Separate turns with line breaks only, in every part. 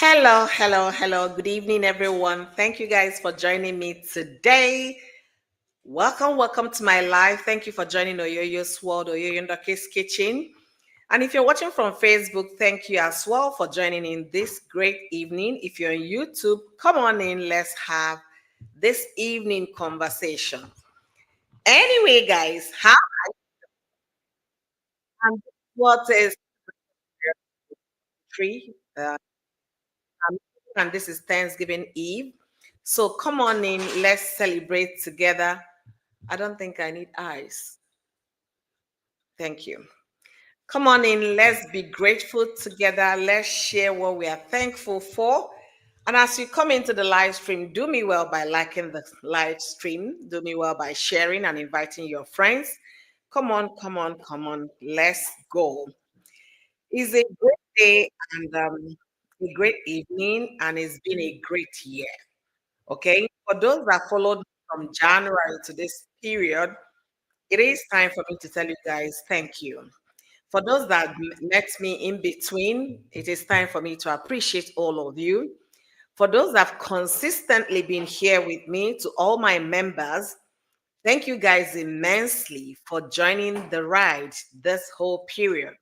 Hello, hello, hello. Good evening, everyone. Thank you guys for joining me today. Welcome to my live. Thank you for joining Oyoyo's World, Oyoyo Ndoke's Kitchen. And if you're watching from Facebook, thank you as well for joining in this great evening. If you're on YouTube, come on in. Let's have this evening conversation. Anyway, guys, how and what is tree? And this is Thanksgiving Eve. So come on in, let's celebrate together. I don't think I need eyes. Thank you. Come on in, let's be grateful together. Let's share what we are thankful for. And as you come into the live stream, do me well by liking the live stream. Do me well by sharing and inviting your friends. Come on, come on, come on. Let's go. It's a great day and a great evening, and it's been a great year. Okay. For those that followed from January to this period, it is time for me to tell you guys thank you. For those that met me in between, it is time for me to appreciate all of you. For those that have consistently been here with me, to all my members, thank you guys immensely for joining the ride this whole period.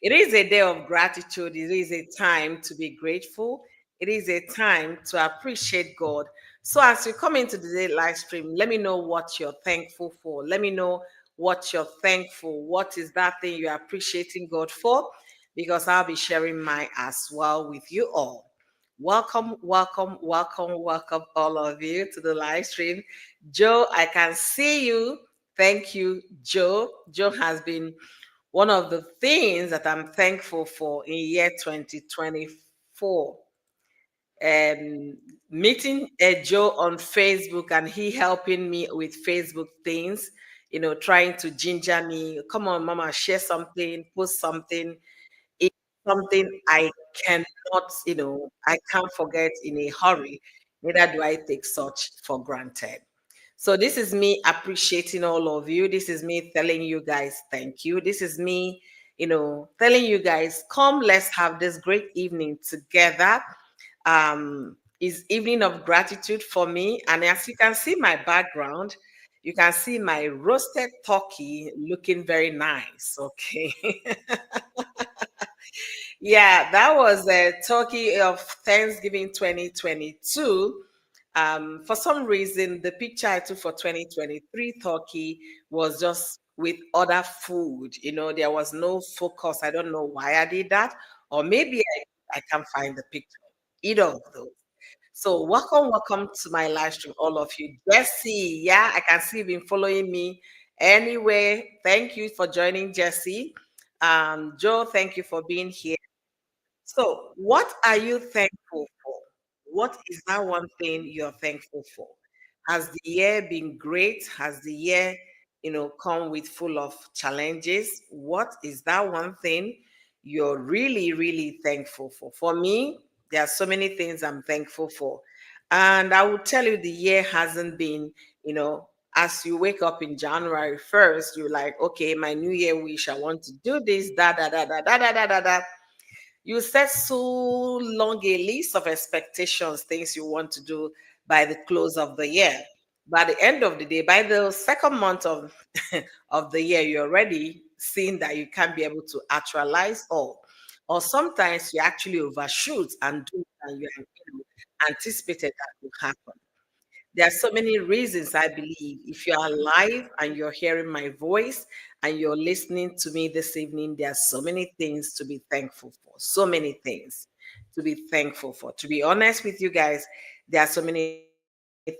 It is a day of gratitude. It is a time to be grateful. It is a time to appreciate God. So, as you come into the day live stream, let me know what you're thankful for. Let me know what you're thankful. What is that thing you're appreciating God for? Because I'll be sharing mine as well with you all. Welcome, all of you to the live stream. Joe, I can see you. Thank you, Joe. Joe has been one of the things that I'm thankful for in year 2024. Meeting Joe on Facebook and he helping me with Facebook things, trying to ginger me. Come on, mama, share something, post something. It's something I cannot, I can't forget in a hurry. Neither do I take such for granted. So this is me appreciating all of you. This is me telling you guys thank you. This is me, telling you guys, come, let's have this great evening together. Is evening of gratitude for me. And as you can see my background, you can see my roasted turkey looking very nice. Okay. Yeah, that was a turkey of Thanksgiving 2022. For some reason, the picture I took for 2023 turkey was just with other food. There was no focus. I don't know why I did that, or maybe I can't find the picture. Either of those. So welcome to my live stream, all of you. Jesse, yeah, I can see you've been following me. Anyway, thank you for joining, Jesse. Joe, thank you for being here. So, what are you thankful for? What is that one thing you're thankful for? Has the year been great? Has the year, come with full of challenges? What is that one thing you're really, really thankful for? For me, there are so many things I'm thankful for. And I will tell you the year hasn't been, as you wake up in January 1st, you're like, okay, my new year wish, I want to do this, da da da da da da da da da. You set so long a list of expectations, things you want to do by the close of the year. By the end of the day, by the second month of, of the year, you're already seeing that you can't be able to actualize all. Or sometimes you actually overshoot and do and you anticipated that will happen. There are so many reasons I believe if you're alive and you're hearing my voice and you're listening to me this evening, there are so many things to be thankful for. So many things to be thankful for. To be honest with you guys, there are so many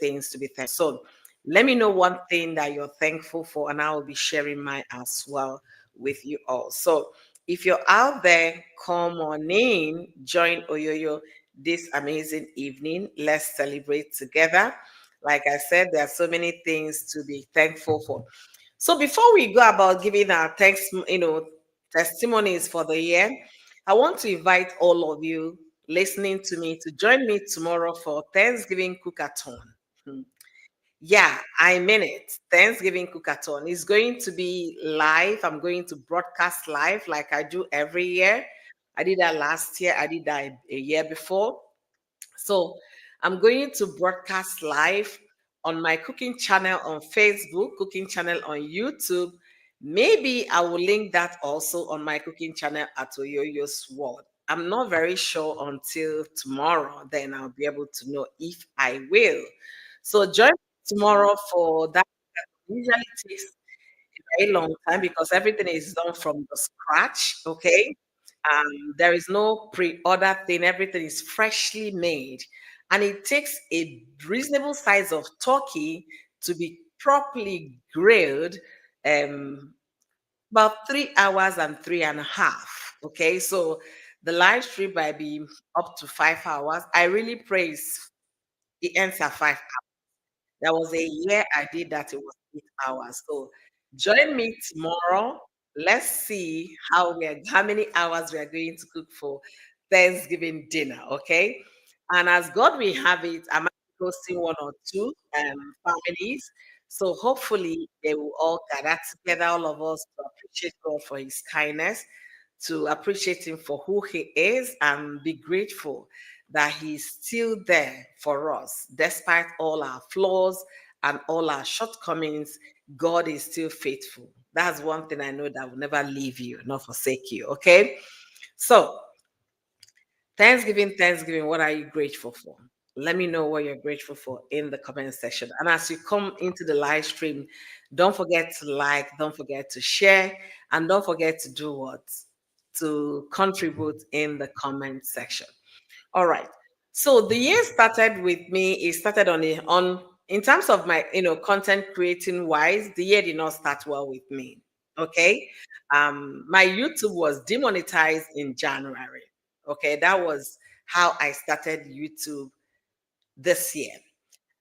things to be thankful. So let me know one thing that you're thankful for, and I will be sharing mine as well with you all. So if you're out there, come on in, join Oyoyo this amazing evening. Let's celebrate together. Like I said, there are so many things to be thankful for. So before we go about giving our thanks, testimonies for the year, I want to invite all of you listening to me to join me tomorrow for Thanksgiving Cookathon. Hmm. Yeah, I mean it. Thanksgiving Cookathon is going to be live. I'm going to broadcast live like I do every year. I did that last year. I did that a year before. So I'm going to broadcast live on my cooking channel on Facebook, cooking channel on YouTube. Maybe I will link that also on my cooking channel at Oyoyo's World. I'm not very sure until tomorrow. Then I'll be able to know if I will. So join me tomorrow for that. Usually takes very long time because everything is done from the scratch. Okay. There is no pre-order thing, everything is freshly made. And it takes a reasonable size of turkey to be properly grilled, um, about 3 hours and three and a half. Okay. So the live stream might be up to 5 hours. I really praise it ends at 5 hours. There was a year I did that, it was 8 hours. So join me tomorrow. Let's see how many hours we are going to cook for Thanksgiving dinner. Okay. And as God will have it, I might be hosting one or two families. So hopefully they will all gather together, all of us, to appreciate God for his kindness, to appreciate him for who he is, and be grateful that he's still there for us. Despite all our flaws and all our shortcomings, God is still faithful. That's one thing I know, that will never leave you, not forsake you. Okay. So, Thanksgiving, what are you grateful for? Let me know what you're grateful for in the comment section. And as you come into the live stream, don't forget to like, don't forget to share, and don't forget to do what? To contribute in the comment section. All right. So the year started with me. It started on in terms of my content creating wise. The year did not start well with me. Okay. My YouTube was demonetized in January. Okay, that was how I started YouTube this year.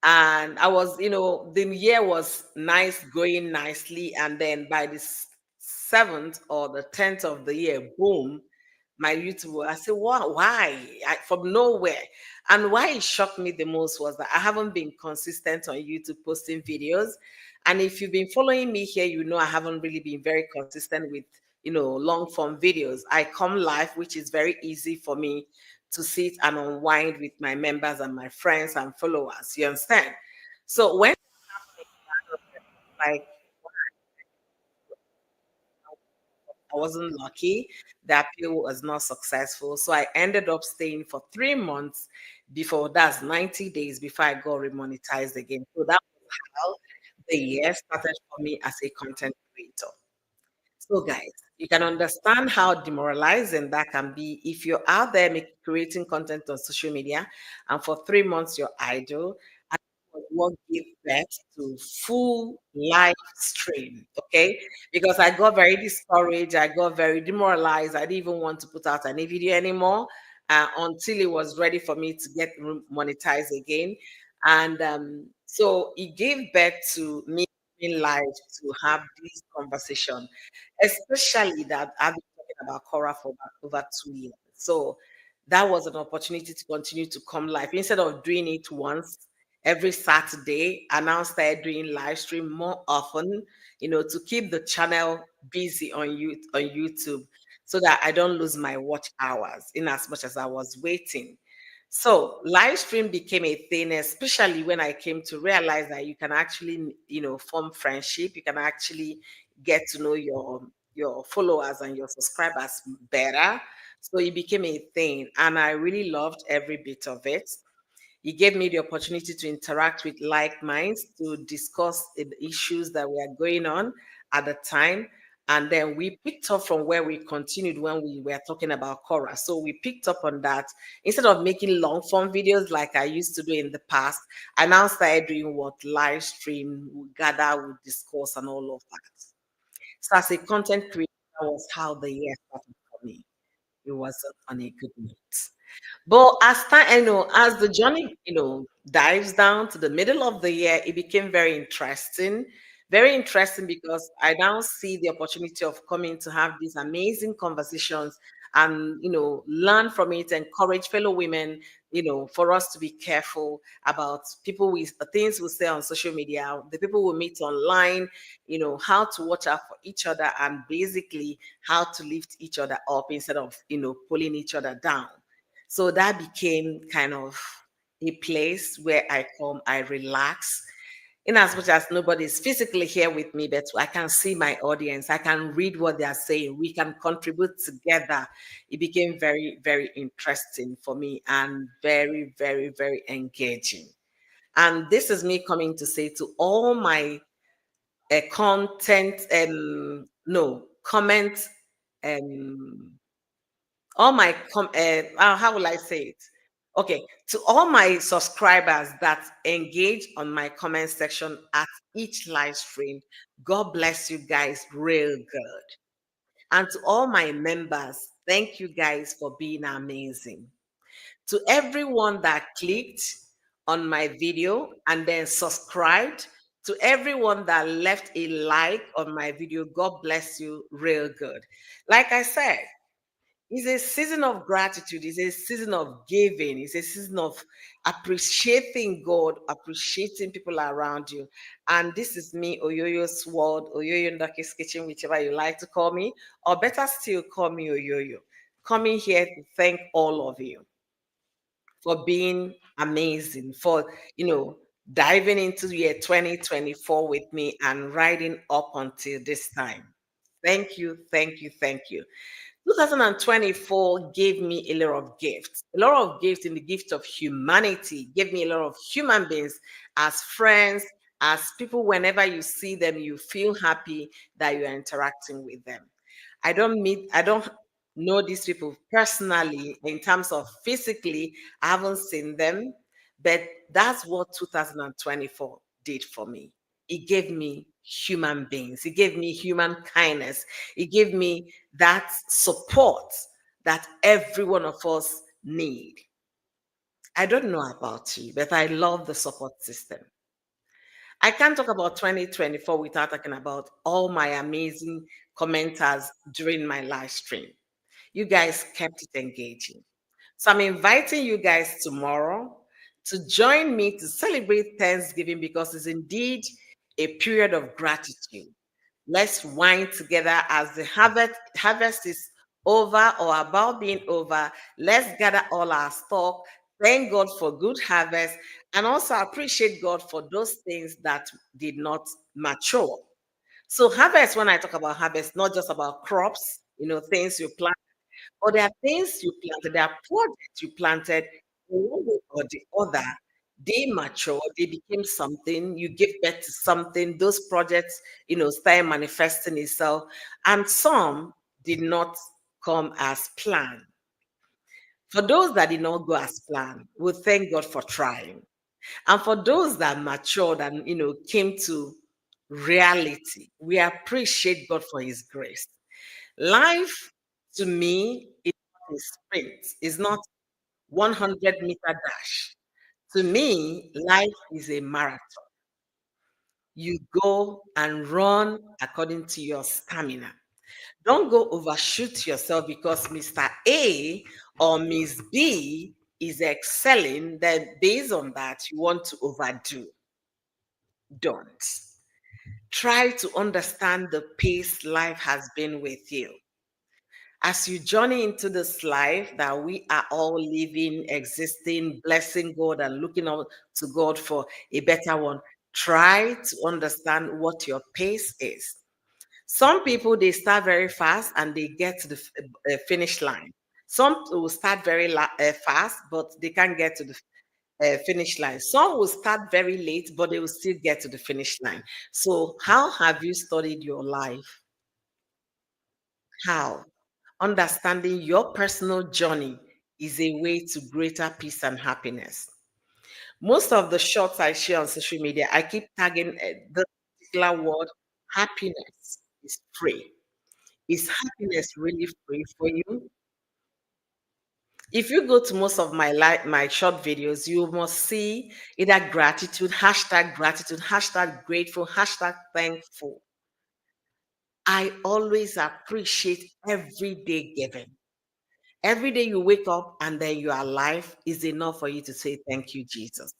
And I was, the year was nice, going nicely. And then by the seventh or the 10th of the year, boom, my YouTube. I said, why? From nowhere. And why it shocked me the most was that I haven't been consistent on YouTube posting videos. And if you've been following me here, you know I haven't really been very consistent with, long form videos. I come live, which is very easy for me to sit and unwind with my members and my friends and followers. You understand? So when like I wasn't lucky. The appeal was not successful. So I ended up staying for 3 months before that's 90 days before I got remonetized again. So that was how the year started for me as a content creator. So, guys, you can understand how demoralizing that can be if you're out there creating content on social media and for 3 months you're idle. And what gave birth to full live stream, okay? Because I got very discouraged, I got very demoralized. I didn't even want to put out any video anymore until it was ready for me to get monetized again. And so it gave birth to me in life to have this conversation, especially that I've been talking about Cora for over 2 years. So that was an opportunity to continue to come live. Instead of doing it once every Saturday, I now started doing live stream more often, to keep the channel busy on YouTube so that I don't lose my watch hours in as much as I was waiting. So live stream became a thing, especially when I came to realize that you can actually, form friendship. You can actually get to know your followers and your subscribers better. So it became a thing, and I really loved every bit of it. It gave me the opportunity to interact with like minds to discuss the issues that were going on at the time. And then we picked up from where we continued when we were talking about Cora. So we picked up on that. Instead of making long form videos like I used to do in the past, I now started doing what live stream, we gather, we discuss, and all of that. So as a content creator, that was how the year started for me. It wasn't on a good note. But as time, as the journey, dives down to the middle of the year, it became very interesting. Very interesting because I now see the opportunity of coming to have these amazing conversations and, learn from it, encourage fellow women, for us to be careful about people we things we say on social media, the people we meet online, how to watch out for each other, and basically how to lift each other up instead of pulling each other down. So that became kind of a place where I come, I relax, in as much as nobody is physically here with me, but I can see my audience. I can read what they are saying. We can contribute together. It became very, very interesting for me and very, very, very engaging. And this is me coming to say to all my content, no, comment, um, all my how will I say it? Okay, to all my subscribers that engage on my comment section at each live stream, God bless you guys real good. And to all my members, thank you guys for being amazing. To everyone that clicked on my video and then subscribed, to everyone that left a like on my video, God bless you real good. Like I said, it's a season of gratitude. It's a season of giving. It's a season of appreciating God, appreciating people around you. And this is me, Oyoyo's World, Oyoyo Ndaki's Kitchen, whichever you like to call me, or better still, call me Oyoyo. Coming here to thank all of you for being amazing, for, diving into the year 2024 with me and riding up until this time. Thank you, thank you, thank you. 2024 gave me a lot of gifts in the gift of humanity, gave me a lot of human beings as friends, as people. Whenever you see them, you feel happy that you are interacting with them. I don't know these people personally in terms of physically, I haven't seen them, but that's what 2024 did for me. It gave me human beings, it gave me human kindness, it gave me that support that every one of us need. I don't know about you, but I love the support system. I can't talk about 2024 without talking about all my amazing commenters during my live stream. You guys kept it engaging. So I'm inviting you guys tomorrow to join me to celebrate Thanksgiving because it's indeed a period of gratitude. Let's wine together as the harvest is over or about being over. Let's gather all our stock. Thank God for good harvest and also appreciate God for those things that did not mature. So harvest, when I talk about harvest, not just about crops, things you plant, or there are things you planted, there are projects you planted, in one way or the other, they mature, they became something, you give birth to something, those projects, start manifesting itself, and some did not come as planned. For those that did not go as planned, we thank God for trying. And for those that matured and came to reality, we appreciate God for his grace. Life to me is not a sprint, it's not 100-meter dash. To me, life is a marathon. You go and run according to your stamina. Don't go overshoot yourself because Mr. A or Miss B is excelling, then based on that, you want to overdo. Don't. Try to understand the pace life has been with you. As you journey into this life that we are all living, existing, blessing God, and looking out to God for a better one, try to understand what your pace is. Some people, they start very fast and they get to the finish line. Some will start very fast, but they can't get to the finish line. Some will start very late, but they will still get to the finish line. So, how have you studied your life? How? Understanding your personal journey is a way to greater peace and happiness. Most of the shots I share on social media, I keep tagging the particular word happiness is free. Is happiness really free for you? If you go to most of my short videos, you must see either gratitude, hashtag grateful, hashtag thankful. I always appreciate everyday giving. Every day you wake up and then you are alive is enough for you to say, Thank you, Jesus.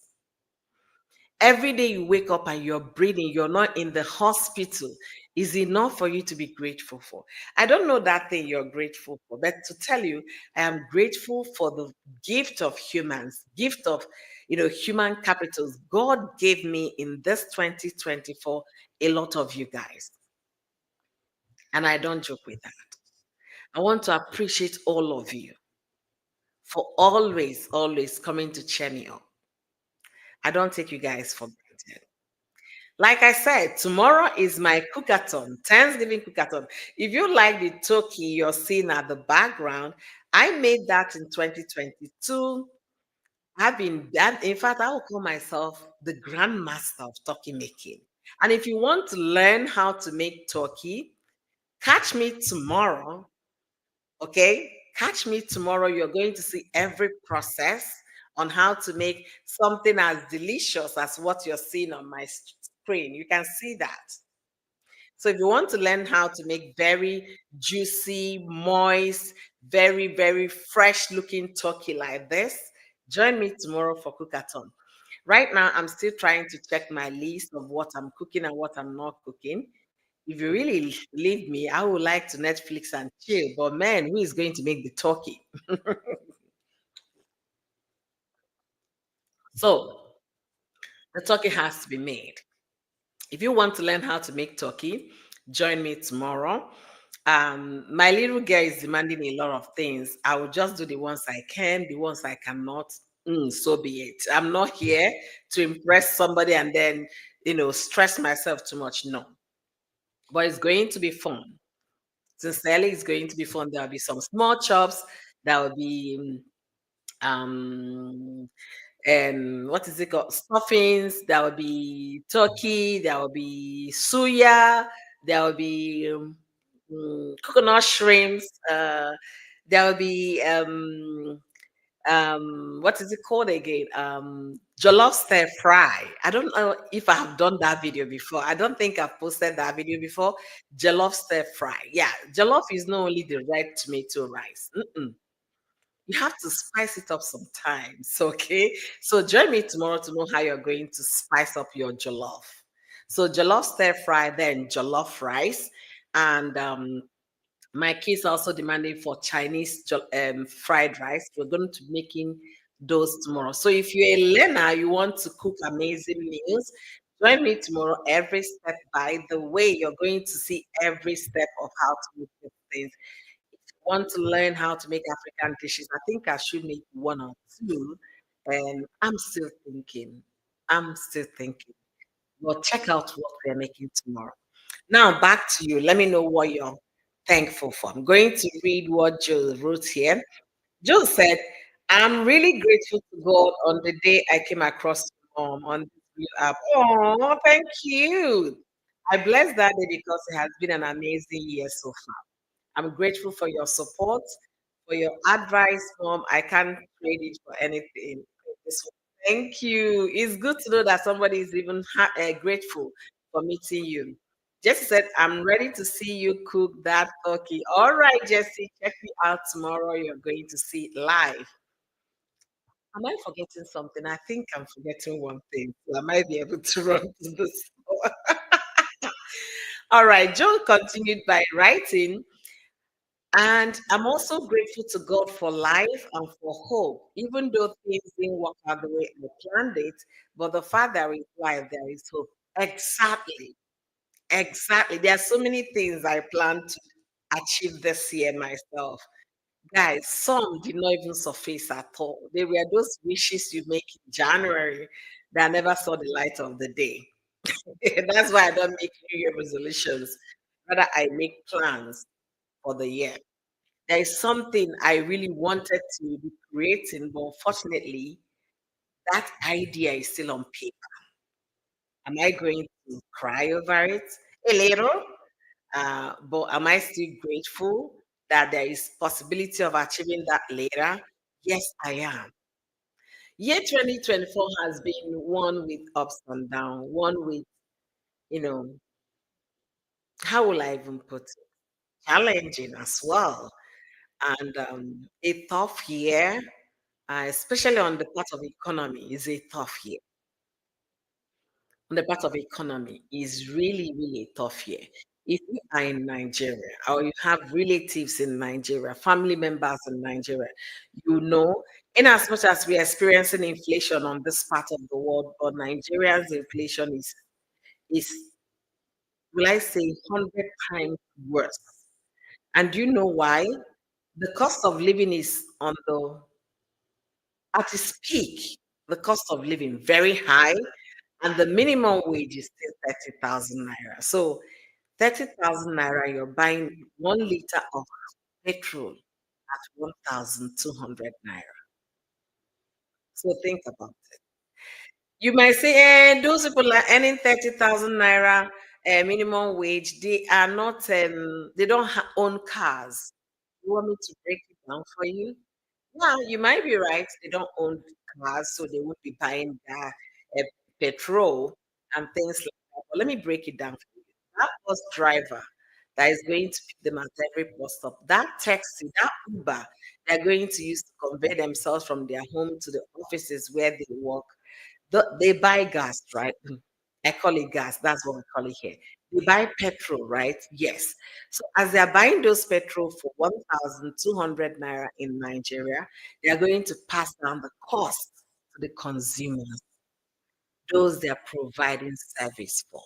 Every day you wake up and you're breathing, you're not in the hospital, is enough for you to be grateful for. I don't know that thing you're grateful for, but to tell you, I am grateful for the gift of humans, gift of human capitals. God gave me in this 2024 a lot of you guys, and I don't joke with that. I want to appreciate all of you for always, always coming to cheer me up. I don't take you guys for granted. Like I said, tomorrow is my cookathon, Thanksgiving cookathon. If you like the turkey you're seeing at the background, I made that in 2022. I've been that. In fact, I will call myself the grandmaster of turkey making. And if you want to learn how to make turkey, catch me tomorrow. Okay, catch me tomorrow. You're going to see every process on how to make something as delicious as what you're seeing on my screen. You can see that. So if you want to learn how to make very juicy, moist, very, very fresh looking turkey like this, join me tomorrow for Cookathon. Right now, I'm still trying to check my list of what I'm cooking and what I'm not cooking. If you really leave me, I would like to Netflix and chill. But man, who is going to make the turkey? So the turkey has to be made. If you want to learn how to make turkey, join me tomorrow. My little girl is demanding a lot of things. I will just do the ones I can, the ones I cannot. So be it. I'm not here to impress somebody and then, stress myself too much. No, but it's going to be fun. Sincerely, it's going to be fun. There'll be some small chops. There will be um and what is it called? Stuffings. There will be turkey. There will be suya. There will be coconut shrimps. There will be what is it called again? Jollof stir fry. I don't know if I have done that video before. I don't think I've posted that video before. Jollof stir fry. Yeah, jollof is not only the red tomato rice. You have to spice it up sometimes, okay? So join me tomorrow to know how you're going to spice up your jollof. So jollof stir fry, then jollof rice, and my kids are also demanding for Chinese fried rice. We're going to be making those tomorrow. So if you're a learner, you want to cook amazing meals, join me tomorrow every step. By the way, you're going to see every step of how to make these things. If you want to learn how to make African dishes, I think I should make one or two. And I'm still thinking. I'm still thinking. Well, check out what we're making tomorrow. Now, back to you. Let me know what you're thankful for. I'm going to read what Joe wrote here. Joe said, I'm really grateful to God on the day I came across on this new app. Oh, thank you. I bless that day because it has been an amazing year so far. I'm grateful for your support, for your advice, Mom. I can't trade it for anything. Thank you. It's good to know that somebody is even grateful for meeting you. Jesse said, I'm ready to see you cook that turkey. All right, Jesse, check me out tomorrow. You're going to see it live. Am I forgetting something? I think I'm forgetting one thing. So I might be able to run to the store. All right, Joe continued by writing, and I'm also grateful to God for life and for hope, even though things didn't work out the way I planned it. But the fact there is life, there is hope. Exactly. Exactly. There are so many things I plan to achieve this year myself. Guys, some did not even surface at all. They were those wishes you make in January that never saw the light of the day. That's why I don't make New Year resolutions. Rather, I make plans for the year. There is something I really wanted to be creating, but unfortunately, that idea is still on paper. Am I going to cry over it? A little, but am I still grateful that there is possibility of achieving that later? Yes, I am. Year 2024 has been one with ups and downs, one with, you know, how will I even put it? Challenging as well. and a tough year, especially on the part of economy, is a tough year. On the part of economy is really, really a tough year. If you are in Nigeria or you have relatives in Nigeria, family members in Nigeria, you know, in as much as we are experiencing inflation on this part of the world, but Nigeria's inflation is will I say 100 times worse. And do you know why? The cost of living is on the at its peak. The cost of living very high, and the minimum wage is still 30,000 naira. So 30,000 naira, you're buying 1 liter of petrol at 1,200 naira. So think about it. You might say, those people are earning 30,000 naira minimum wage. They are not, they don't own cars. You want me to break it down for you? Yeah, you might be right. They don't own cars, so they won't be buying that petrol and things like that. But let me break it down for you. That bus driver that is going to pick them at every bus stop, that taxi, that Uber, they're going to use to convey themselves from their home to the offices where they work. They buy gas, right? I call it gas. That's what we call it here. They buy petrol, right? Yes. So as they're buying those petrol for 1,200 naira in Nigeria, they are going to pass down the cost to the consumers, those they're providing service for.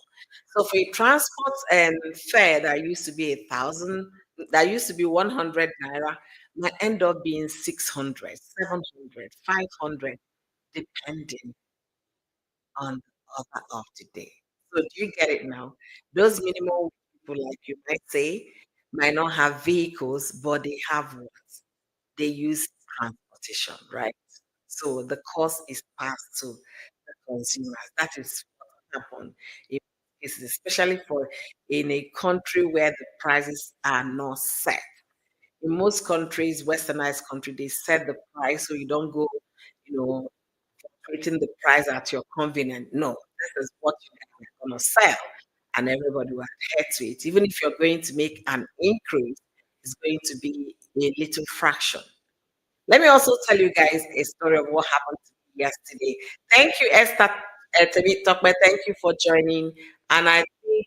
So for a transport and fare that used to be 1,000, that used to be 100 naira, might end up being 600, 700, 500, depending on the order of the day. So do you get it now? Those minimal people, like you might say, might not have vehicles, but they have what? They use transportation, right? So the cost is passed to the consumers. That is what happened in cases, especially for in a country where the prices are not set. In most countries, westernized country, they set the price so you don't go, you know, creating the price at your convenience. No, this is what you guys are going to sell, and everybody will adhere to it. Even if you're going to make an increase, it's going to be a little fraction. Let me also tell you guys a story of what happened to me yesterday. Thank you, Esther Tokbe. Thank you for joining. And I think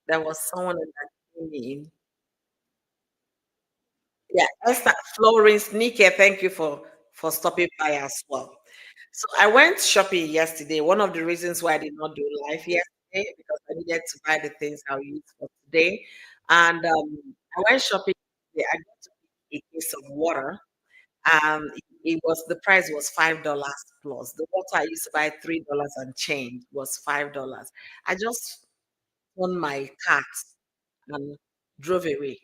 there was someone that came in. Yeah, Esther Florence Nike, thank you for stopping by as well. So I went shopping yesterday. One of the reasons why I did not do live yesterday because I needed to buy the things I'll use for today. And I went shopping yesterday. I got to pick a case of water. It was the price was $5 plus. The water I used to buy $3 and change was $5. I just on my cart and drove away.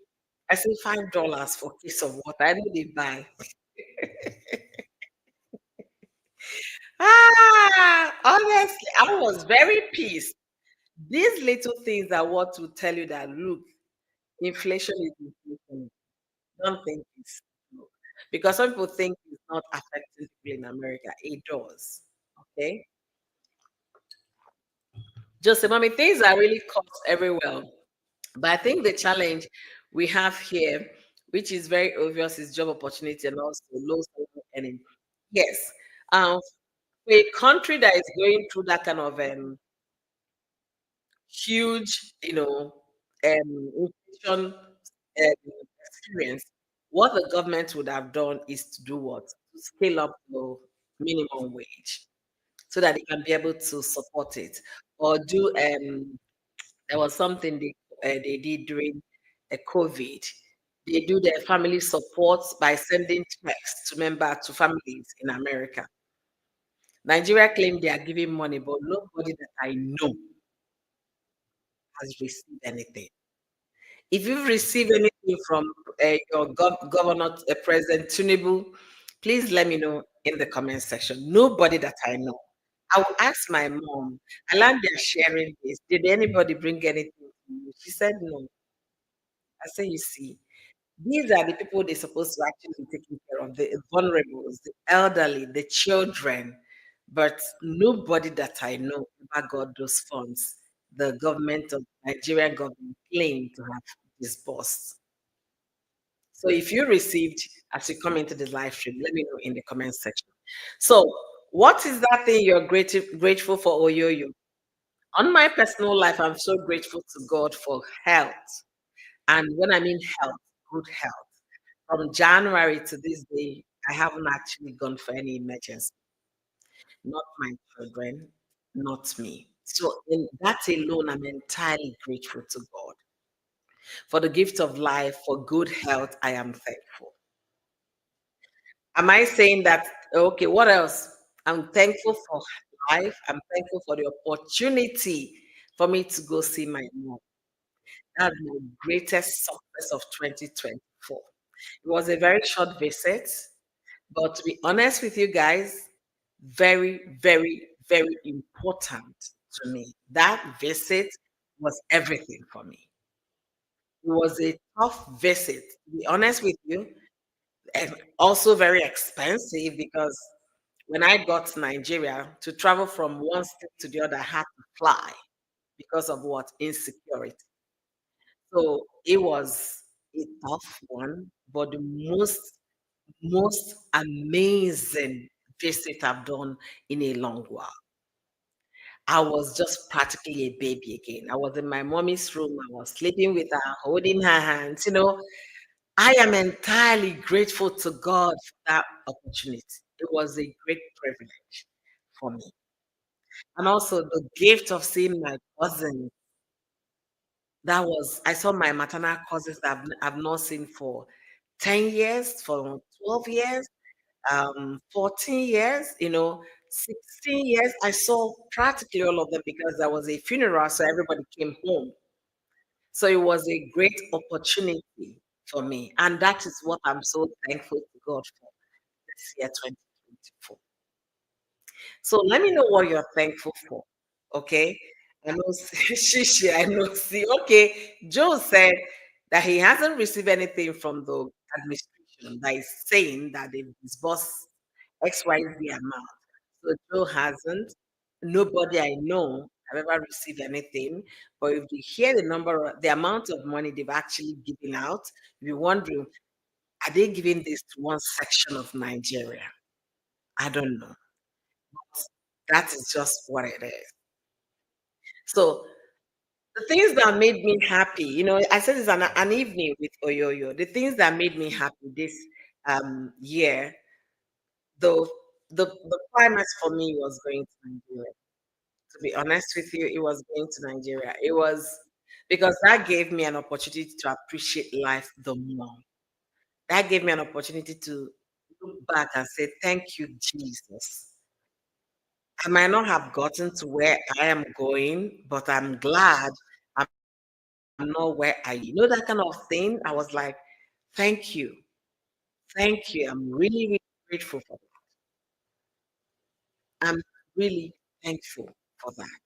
I said $5 for a case of water. I know they buy. Honestly, I was very pissed. These little things are what will tell you that look, inflation is inflation. Don't think it's low. Because some people think it's not affecting people in America. It does. Okay. Joseph, I mean, things are really cost everywhere. But I think the challenge we have here, which is very obvious, is job opportunity and also low salary earning. Yes. For a country that is going through that kind of huge, inflation experience, what the government would have done is to do what? To scale up the minimum wage so that they can be able to support it. Or do there was something they did during COVID. They do their family support by sending checks to families in America. Nigeria claim they are giving money, but nobody that I know has received anything. If you've received anything from your governor, President Tinubu, please let me know in the comment section. Nobody that I know. I will ask my mom. I learned they're sharing this. Did anybody bring anything to you? She said no. I say, you see, these are the people they're supposed to actually be taking care of, the vulnerables, the elderly, the children. But nobody that I know ever got those funds. The government of Nigerian government claimed to have disbursed. So if you received as you come into the live stream, let me know in the comment section. So, what is that thing you're grateful for, Oyoyo? On my personal life, I'm so grateful to God for health. And when I mean health, good health. From January to this day, I haven't actually gone for any emergency. Not my children, not me. So, in that alone, I'm entirely grateful to God. For the gift of life, for good health, I am thankful. Am I saying that, okay, what else? I'm thankful for life. I'm thankful for the opportunity for me to go see my mom. That's my greatest success of 2024. It was a very short visit, but to be honest with you guys, very, very, very important to me. That visit was everything for me. It was a tough visit, to be honest with you, and also very expensive because when I got to Nigeria, to travel from one state to the other, I had to fly because of what? Insecurity. So it was a tough one, but the most amazing visit I've done in a long while. I was just practically a baby again. I was in my mommy's room. I was sleeping with her, holding her hands. I am entirely grateful to God for that opportunity. It was a great privilege for me. And also the gift of seeing my cousins. I saw my maternal cousins that I've not seen for 10 years, for 12 years, 14 years, 16 years. I saw practically all of them because there was a funeral, so everybody came home. So it was a great opportunity for me. And that is what I'm so thankful to God for this year, 2024. So let me know what you're thankful for. Okay. I know Shishi, I know. See, okay. Joe said that he hasn't received anything from the administration that is saying that they've disbursed XYZ amount. So Joe hasn't. Nobody I know have ever received anything. But if you hear the amount of money they've actually given out, you're wondering, are they giving this to one section of Nigeria? I don't know. That is just what it is. So the things that made me happy, I said it's an evening with Oyoyo. The things that made me happy this year, though, the climax for me was going to Nigeria. To be honest with you, it was going to Nigeria. It was because that gave me an opportunity to appreciate life the more. That gave me an opportunity to look back and say, "Thank you, Jesus." I might not have gotten to where I am going, but I'm glad I'm not where that kind of thing. I was like, thank you. Thank you. I'm really, really grateful for that. I'm really thankful for that.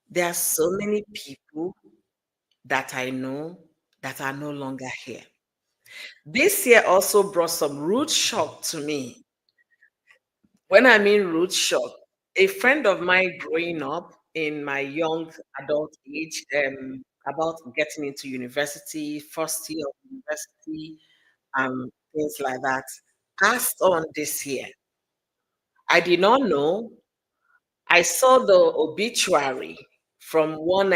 There are so many people that I know that are no longer here. This year also brought some rude shock to me. When I mean rude shock, a friend of mine growing up in my young adult age, about getting into university, first year of university, things like that, passed on this year. I did not know. I saw the obituary from one,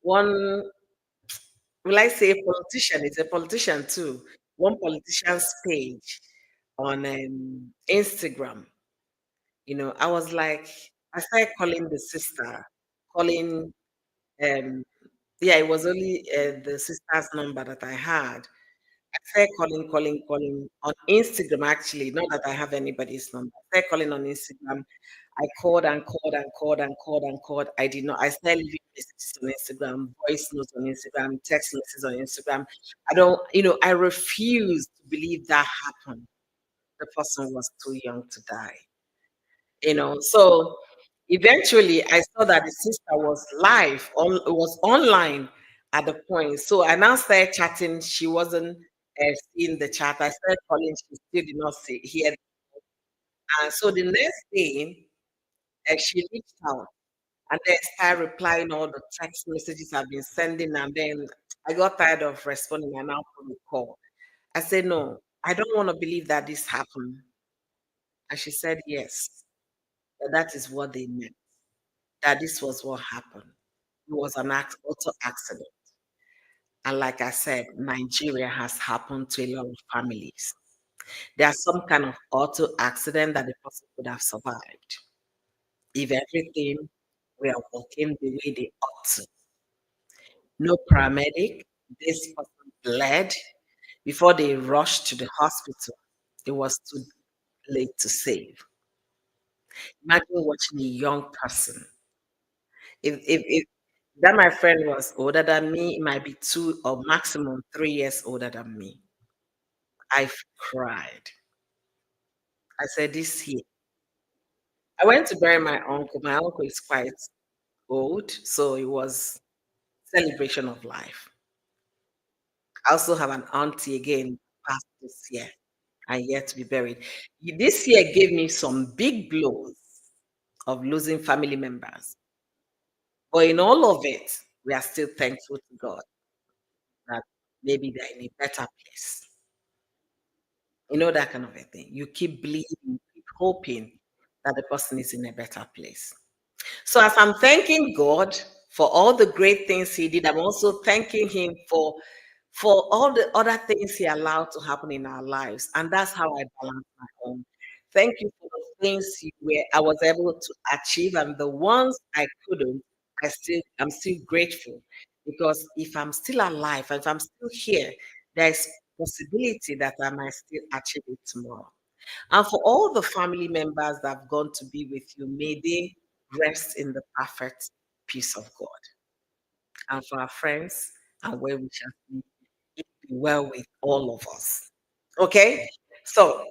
will I say a politician? It's a politician too. One politician's page on Instagram. I was like, I started calling the sister, calling, um, yeah, it was only the sister's number that I had. I started calling on Instagram actually, not that I have anybody's number. I started calling on Instagram. I called and called and called and called and called. I did not. I started leaving messages on Instagram, voice notes on Instagram, text messages on Instagram. I don't, I refuse to believe that happened. The person was too young to die. So eventually I saw that the sister was was online at the point. So I now started chatting. She wasn't seeing the chat. I started calling. She still did not hear. So the next day, she reached out and then started replying all the text messages I've been sending. And then I got tired of responding and now put the call. I said, no, I don't want to believe that this happened. And she said, yes, that is what they meant, that this was what happened. It was an auto accident. And like I said, Nigeria has happened to a lot of families. There's some kind of auto accident that the person could have survived if everything were working the way they ought to. No paramedic, this person bled. Before they rushed to the hospital, it was too late to save. Imagine watching a young person. If that my friend was older than me, it might be 2 or maximum 3 years older than me. I cried. I said, this year. I went to bury my uncle. My uncle is quite old, so it was celebration of life. I also have an auntie again passed this year and yet to be buried. This year gave me some big blows of losing family members. But in all of it, we are still thankful to God that maybe they're in a better place. You know, that kind of a thing. You keep believing, keep hoping that the person is in a better place. So as I'm thanking God for all the great things He did, I'm also thanking Him for all the other things He allowed to happen in our lives, and that's how I balance my own. Thank you for the things where I was able to achieve, and the ones I couldn't. I'm still grateful because if I'm still alive, if I'm still here, there is possibility that I might still achieve it tomorrow. And for all the family members that have gone to be with you, may they rest in the perfect peace of God. And for our friends and where we shall be, it be well with all of us. Okay? So,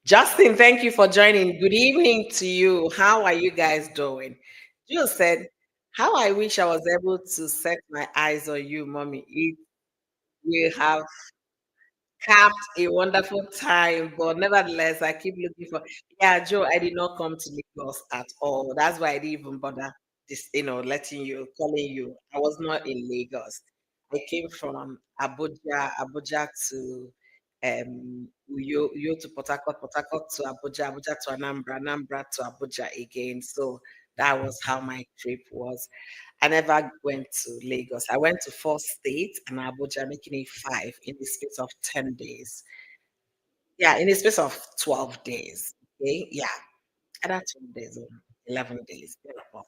Justin, thank you for joining. Good evening to you. How are you guys doing? Jill said, how I wish I was able to set my eyes on you, mommy. It will have capped a wonderful time, but nevertheless, I keep looking for. Yeah, Joe, I did not come to Lagos at all. That's why I didn't even bother this, letting you, calling you. I was not in Lagos. I came from Abuja to Uyo to Port Harcourt to Abuja to Anambra to Abuja again. So that was how my trip was. I never went to Lagos. I went to 4 states and Abuja, making it 5 in the space of 10 days. Yeah, in the space of 12 days. Okay. Yeah. Other 12 days or 11 days. Thereabout.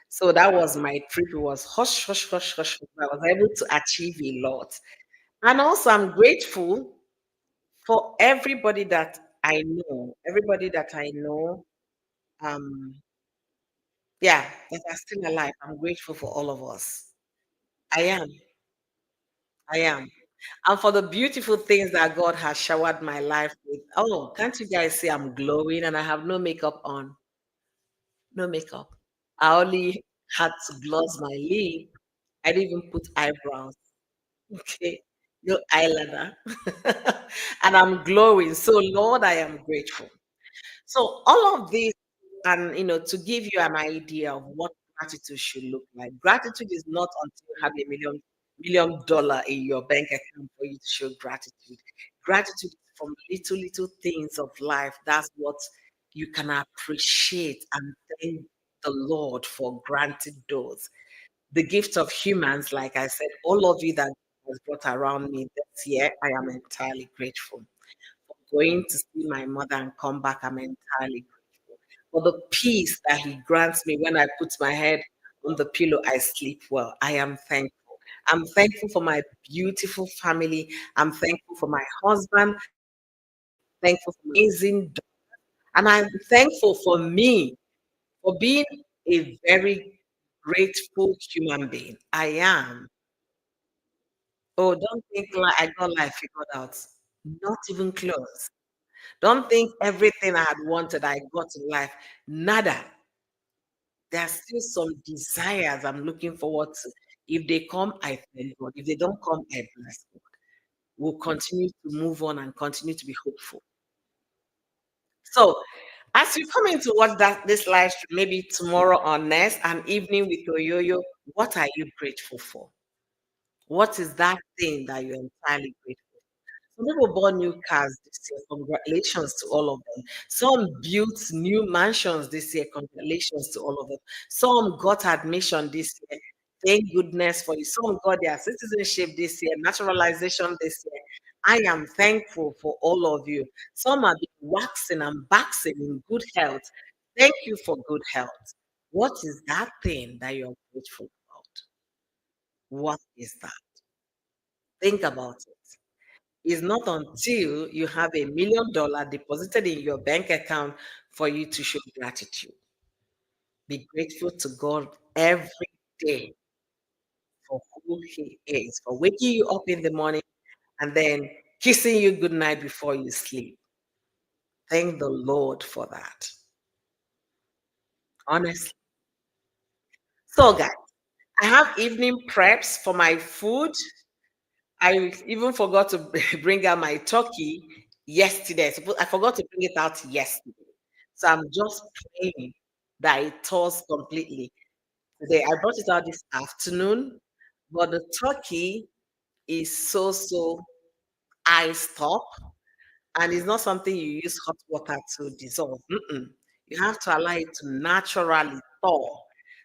So that was my trip. It was hush, hush, hush, hush. I was able to achieve a lot. And also, I'm grateful for everybody that I know, um, yeah, that are still alive. I'm grateful for all of us. I am. I am. And for the beautiful things that God has showered my life with. Oh, can't you guys see I'm glowing and I have no makeup on? No makeup. I only had to gloss my lip. I didn't even put eyebrows. Okay. No eyeliner. And I'm glowing. So, Lord, I am grateful. So all of this, and to give you an idea of what gratitude should look like. Gratitude is not until you have a million dollar in your bank account for you to show gratitude. Gratitude is from little things of life. That's what you can appreciate and thank the Lord for granted those. The gift of humans, like I said, all of you that was brought around me this year, I am entirely grateful going to see my mother and come back, I'm entirely grateful. For the peace that He grants me when I put my head on the pillow, I sleep well. I am thankful. I'm thankful for my beautiful family. I'm thankful for my husband, thankful for my amazing dog. And I'm thankful for me, for being a very grateful human being. I am. Oh, don't think like I got life figured out. Not even close. Don't think everything I had wanted I got in life. Nada. There are still some desires I'm looking forward to. If they come, I thank God. If they don't come, I bless God. We'll continue to move on and continue to be hopeful. So, as you come in to watch this live stream, maybe tomorrow or next, an evening with your yo-yo, what are you grateful for? What is that thing that you're entirely grateful? Some people bought new cars this year. Congratulations to all of them. Some built new mansions this year. Congratulations to all of them. Some got admission this year. Thank goodness for you. Some got their citizenship this year, naturalization this year. I am thankful for all of you. Some have been waxing and waxing in good health. Thank you for good health. What is that thing that you're grateful about? What is that? Think about it. It's not until you have $1 million deposited in your bank account for you to show gratitude. Be grateful to God every day for who He is, for waking you up in the morning and then kissing you goodnight before you sleep. Thank the Lord for that. Honestly. So, guys, I have evening preps for my food. I even forgot to bring out my turkey yesterday. I forgot to bring it out yesterday. So I'm just praying that it thaws completely. Today, I brought it out this afternoon, but the turkey is so iced up, and it's not something you use hot water to dissolve. Mm-mm. You have to allow it to naturally thaw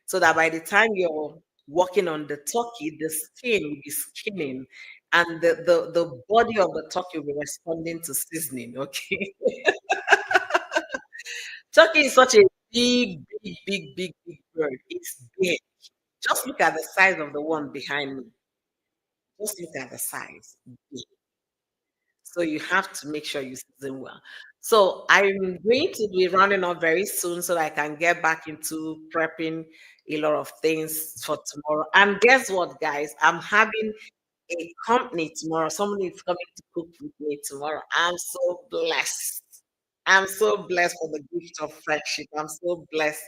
so that by the time you're working on the turkey, the skin will be skinning and the body of the turkey will be responding to seasoning. Okay. Turkey is such a big bird. It's big. Just look at the size of the one behind me. Just look at the size. Big. So you have to make sure you season well. So I'm going to be running off very soon so that I can get back into prepping a lot of things for tomorrow. And guess what, guys? I'm having a company tomorrow. Somebody is coming to cook with me tomorrow. I'm so blessed. I'm so blessed for the gift of friendship. I'm so blessed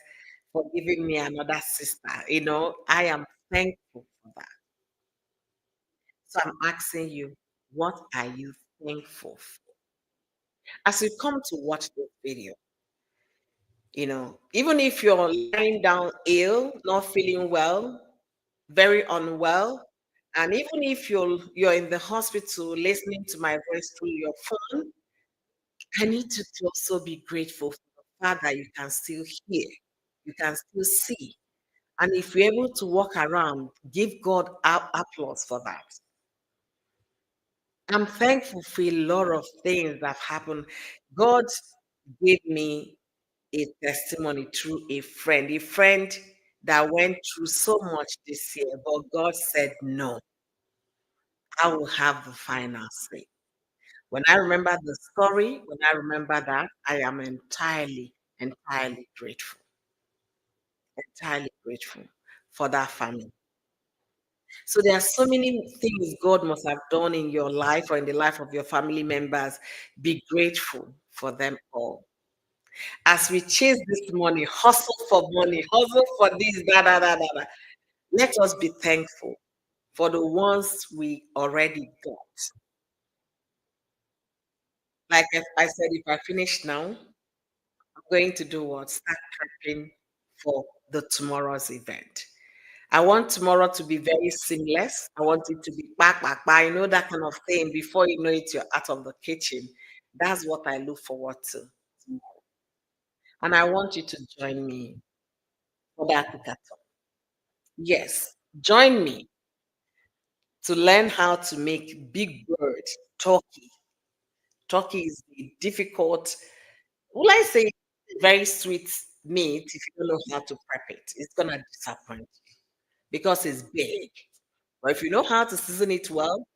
for giving me another sister. I am thankful for that. So I'm asking you, what are you thankful for? As you come to watch this video, even if you're lying down ill, not feeling well, very unwell, and even if you're in the hospital listening to my voice through your phone, I need you to also be grateful for the fact that you can still hear, you can still see. And if you're able to walk around, give God applause for that. I'm thankful for a lot of things that have happened. God gave me a testimony through a friend that went through so much this year, but God said, no, I will have the final say. When I remember the story, when I remember that, I am entirely grateful for that family. So there are so many things God must have done in your life or in the life of your family members. Be grateful for them all. As we chase this money, hustle for this, da da da da da. Let us be thankful for the ones we already got. Like I said, if I finish now, I'm going to do what? Start prepping for the tomorrow's event. I want tomorrow to be very seamless. I want it to be back, that kind of thing. Before you know it, you're out of the kitchen. That's what I look forward to. And I want you to join me for that hackathon. Yes, join me to learn how to make big bird turkey. Turkey is a difficult, will I say, very sweet meat if you don't know how to prep it. It's going to disappoint you because it's big. But if you know how to season it well,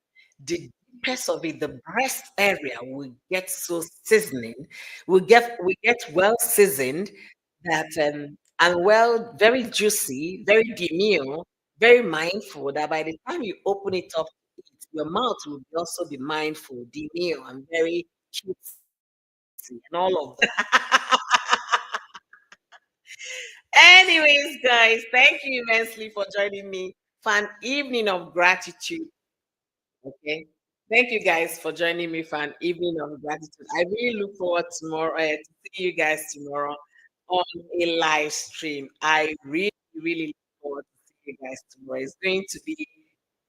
the deepest of it, the breast area will get so seasoning, we get well seasoned that and well, very juicy, very demure, very mindful that by the time you open it up, your mouth will also be mindful, demure, and very cutesy and all of that. Anyways, guys, thank you immensely for joining me for an evening of gratitude. Okay. Thank you guys for joining me for an evening of gratitude. I really look forward to see you guys tomorrow on a live stream. I really look forward to seeing you guys tomorrow. It's going to be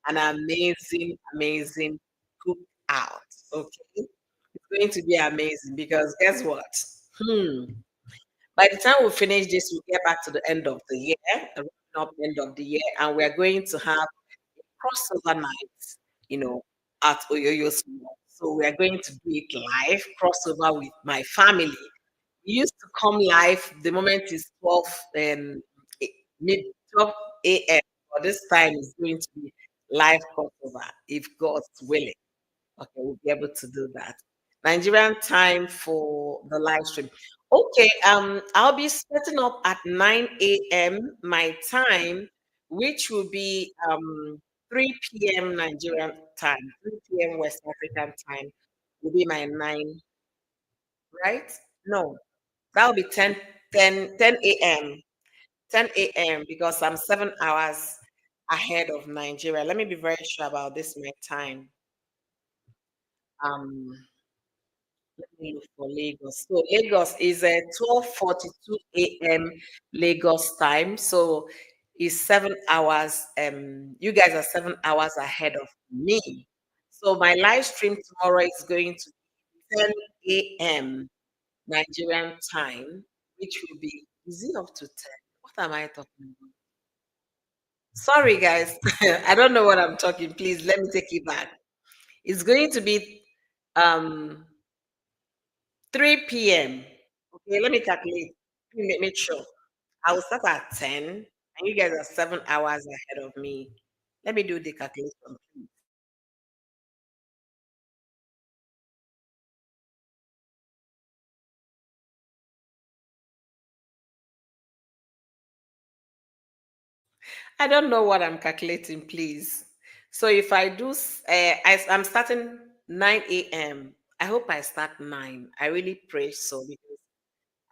an amazing, amazing cookout. Okay, it's going to be amazing because guess what? Hmm. By the time we finish this, we'll get back to the end of the year, the wrapping up end of the year, and we're going to have crossover night, at Oyoyo's Mall. So we are going to do it live, crossover with my family. We used to come live the moment it's 12 eh, mid 12 a.m. But this time it's going to be live crossover if God's willing. Okay, we'll be able to do that. Nigerian time for the live stream. Okay, I'll be setting up at 9 a.m. my time, which will be 3 p.m. Nigerian time, 3 p.m. West African time will be my 9, right? No, that will be 10 a.m. 10 a.m. because I'm 7 hours ahead of Nigeria. Let me be very sure about this, my time. Um, Let me look for Lagos. So Lagos is at 12:42 a.m. Lagos time. So it's 7 hours. You guys are 7 hours ahead of me. So my live stream tomorrow is going to be 10 a.m. Nigerian time, which will be, is it up to 10? What am I talking about? Sorry, guys. I don't know what I'm talking. Please let me take it back. It's going to be um 3 p.m. Okay, let me calculate. Let me make sure. I will start at 10, and you guys are 7 hours ahead of me. Let me do the calculation. I don't know what I'm calculating, please. So if I do, I'm starting 9 a.m. I hope I start 9. I really pray so because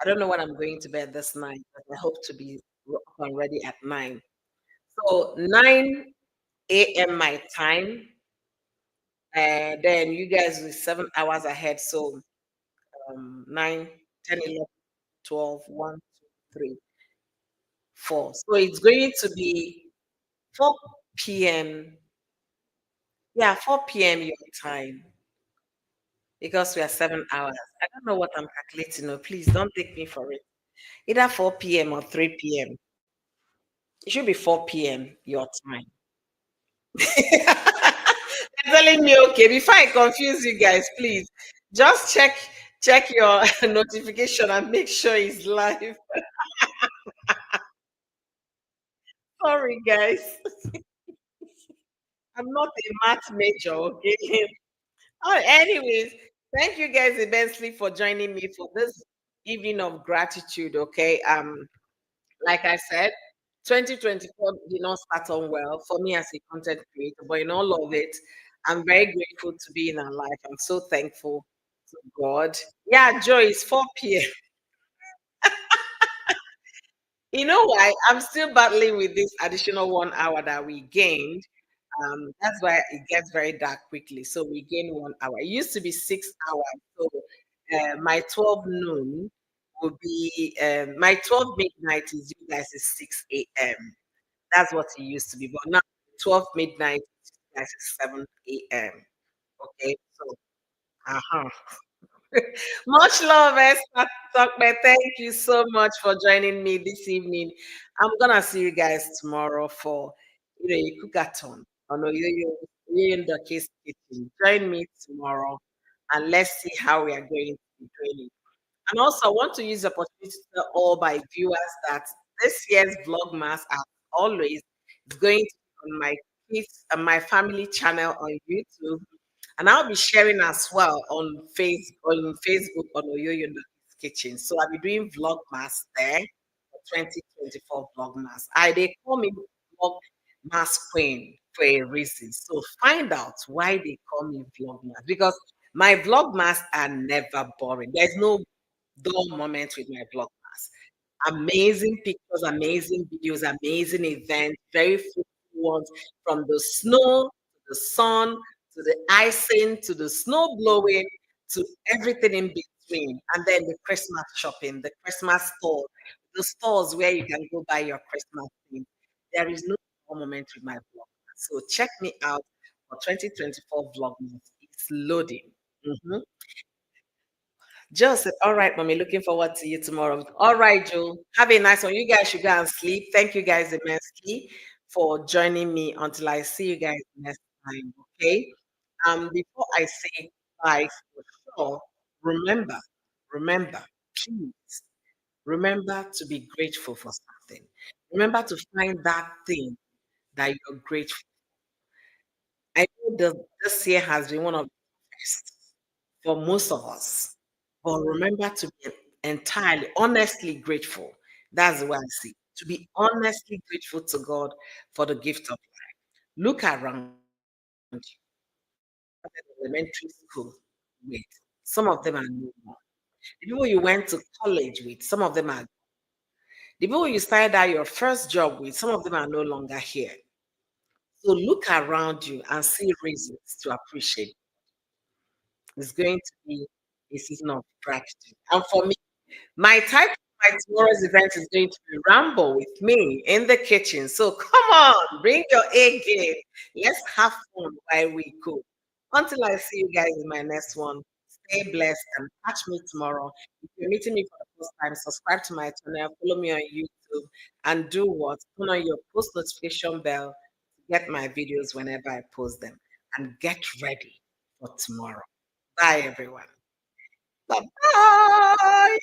I don't know what I'm going to bed this night, but I hope to be up and ready at 9. So 9 a.m. my time, then you guys are 7 hours ahead. So 9, 10, 11, 12, 1, 2, 3, 4. So it's going to be 4 p.m. Yeah, 4 p.m. your time because we are 7 hours. I don't know what I'm calculating. No, please don't take me for it. Either 4 p.m. or 3 p.m. It should be 4 p.m. your time. You're telling me okay. Before I confuse you guys, please just check your notification and make sure it's live. Sorry, guys. I'm not a math major, okay? Oh, anyways, thank you guys immensely for joining me for this evening of gratitude, okay? Like I said, 2024 did not start on well for me as a content creator, but in all of it, I'm very grateful to be in our life. I'm so thankful to God. Yeah, Joy, it's 4 p.m. You know why? I'm still battling with this additional 1 hour that we gained. That's why it gets very dark quickly. So we gain 1 hour. It used to be 6 hours. So my 12 noon will be my 12 midnight is you guys is 6 a.m. That's what it used to be. But now 12 midnight is you guys is 7 a.m. Okay. So uh-huh. Much love, Esther Tokbe. Thank you so much for joining me this evening. I'm gonna see you guys tomorrow for a cookathon on Oyoyo in the Case Kitchen. Join me tomorrow and let's see how we are going to be doing it. And also, I want to use the opportunity to tell all my viewers that this year's Vlogmas, as always, is going to be on my kids and my family channel on YouTube. And I'll be sharing as well on Facebook on Oyoyo Kitchen. So I'll be doing Vlogmas there for 2024 Vlogmas. They call me Vlogmas Queen for a reason. So find out why they call me Vlogmas because my Vlogmas are never boring. There's no dull moment with my Vlogmas. Amazing pictures, amazing videos, amazing events, very fruitful ones from the snow to the sun to the icing to the snow blowing to everything in between. And then the Christmas shopping, the Christmas store, the stores where you can go buy your Christmas things. There is no dull moment with my vlog. So check me out for 2024 Vlogmas. It's loading. Mhm. Joseph, all right, mommy, looking forward to you tomorrow. All right, Joe, have a nice one. You guys should go and sleep. Thank you guys immensely for joining me until I see you guys next time. Okay. Before I say bye for sure, remember, remember, please remember to be grateful for something. Remember to find that thing that you're grateful. I know this year has been one of the best for most of us. But remember to be entirely, honestly grateful. That's the way I see it. To be honestly grateful to God for the gift of life. Look around you. Elementary school with. Some of them are no more. The people you went to college with, some of them are. The people you started out your first job with, some of them are no longer here. So look around you and see reasons to appreciate. It's going to be a season of gratitude. And for me, my title for my tomorrow's event is going to be Ramble with me in the kitchen. So come on, bring your A game. Let's have fun while we cook. Until I see you guys in my next one, stay blessed and catch me tomorrow. If you're meeting me for the first time, subscribe to my channel, follow me on YouTube, and do what? Turn on your post notification bell to get my videos whenever I post them. And get ready for tomorrow. Bye, everyone. Bye bye.